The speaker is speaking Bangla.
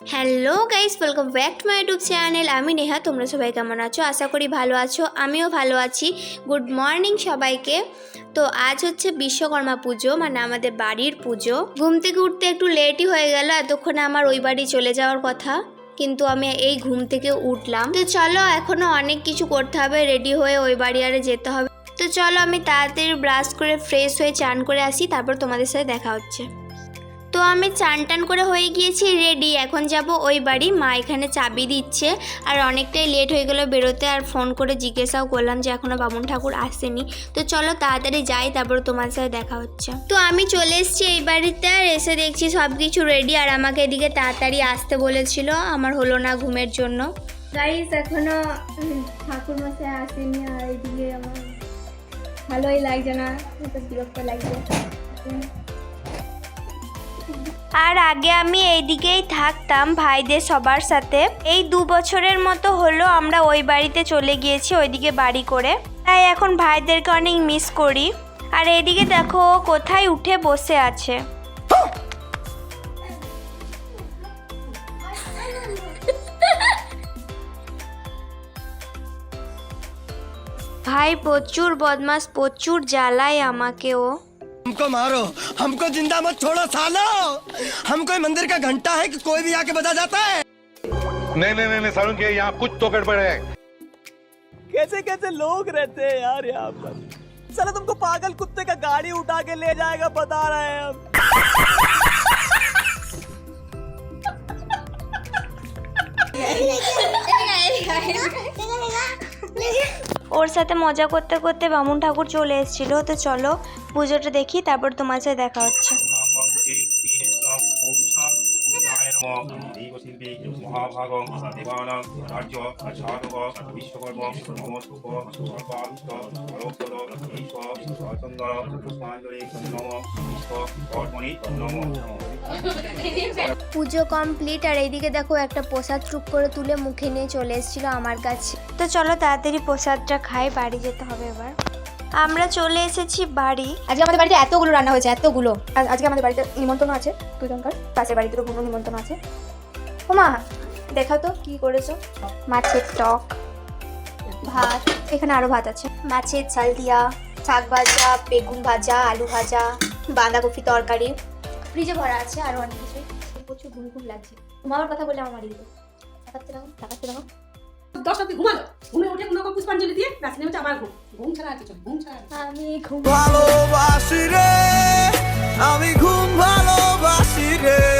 Hello guys, welcome back to my YouTube channel. আমি নেহা। তোমরা সবাই কেমন আছো? আশা করি ভালো আছো, আমিও ভালো আছি। গুড মর্নিং সবাইকে। তো আজ হচ্ছে বিশ্বকর্মা পুজো, মানে আমাদের বাড়ির পুজো। ঘুম থেকে উঠতে একটু লেটই হয়ে গেল, এতক্ষণে আমার ওই বাড়ি চলে যাওয়ার কথা, কিন্তু আমি এই ঘুম থেকে উঠলাম। তো চলো, এখনও অনেক কিছু করতে হবে, রেডি হয়ে ওই বাড়ি আরে যেতে হবে। তো চলো আমি তাড়াতাড়ি ব্রাশ করে ফ্রেশ হয়ে চান করে আসি, তারপর তোমাদের সাথে দেখা হচ্ছে। তো আমি চান টান করে হয়ে গিয়েছি রেডি, এখন যাব ওই বাড়ি। মা এখানে চাবি দিচ্ছে, আর অনেকটাই লেট হয়ে গেল বেরোতে, আর ফোন করে জিজ্ঞাসাও করলাম যে এখনও বামুন ঠাকুর আসেনি। তো চলো তাড়াতাড়ি যাই, তারপর তোমার সাথে দেখা হচ্ছে। তো আমি চলে এসেছি এই বাড়িতে, আর এসে দেখছি সব কিছু রেডি, আর আমাকে এদিকে তাড়াতাড়ি আসতে বলেছিল, আমার হলো না ঘুমের জন্য। গাইস, এখনো ঠাকুর মশাই আসেনি, আর এইদিকে আমার ভালোই লাগছে না, বিরক্ত লাগছে। আর আগে আমি এইদিকেই থাকতাম ভাইদের সবার সাথে। এই 2 বছরের মতো হলো আমরা ওই বাড়িতে চলে গিয়েছি, ওইদিকে বাড়ি করে। তাই এখন ভাইদেরকে অনেক মিস করি। আর এইদিকে দেখো কোথায় উঠে বসে আছে। ভাই প্রচুর বদমাস, প্রচুর জ্বালায় আমাকেও। हमको मारो, हमको जिंदा मत छोड़ो सालो। हम कोई मंदिर का घंटा है कि कोई भी आके बजा जाता है। नहीं सारुण के यहाँ कुछ तो गड़बड़ है। कैसे कैसे लोग रहते हैं यार यहाँ पर। साला तुमको पागल कुत्ते का गाड़ी उठा के ले जाएगा बता रहे हैं हम। ওর সাথে মজা করতে করতে বামুন ঠাকুর চলে এসেছিল। তো চলো পুজোটা দেখি, তারপর তোমার সাথে দেখা হচ্ছে। পুজো কমপ্লিট, আর এইদিকে দেখো একটা প্রসাদ টুক করে তুলে মুখে নিয়ে চলে এসেছিল আমার কাছে। তো চলো তাড়াতাড়ি প্রসাদটা খাই, বাড়ি যেতে হবে এবার। আমরা চলে এসেছি বাড়ি। আজকে আমাদের বাড়িতে এতগুলো রান্না হয়েছে, এতগুলো। আজকে আমাদের বাড়িতে নিমন্ত্রণ আছে, দুজনকার পাশের বাড়িতে পুরো নিমন্ত্রণ আছে। ও মা, দেখাও তো কি করেছো। মাছের টক, ভাত, এখানে আরো ভাত আছে, মাছের ঝাল দিয়া, শাক ভাজা, বেগুন ভাজা, আলু ভাজা, বাঁধাকপি তরকারি, ফ্রিজে ভরা আছে আরো অনেক কিছু। প্রচুর ঘুম ঘুম লাগছে। ঘুমাবার কথা বলে আমার বাড়িতে তাকাতে রাখো, তাকাতে রাখো। 10 অবধি ঘুমালো, ঘুমে উঠে কোনো পুষ্পাঞ্জলি দিয়ে ব্যাস নেমে আবার ঘুম ছাড়া আছে, ঘুম ছাড়া। আমি ঘুম ভালোবাসি রে, আমি ঘুম ভালোবাসি রে।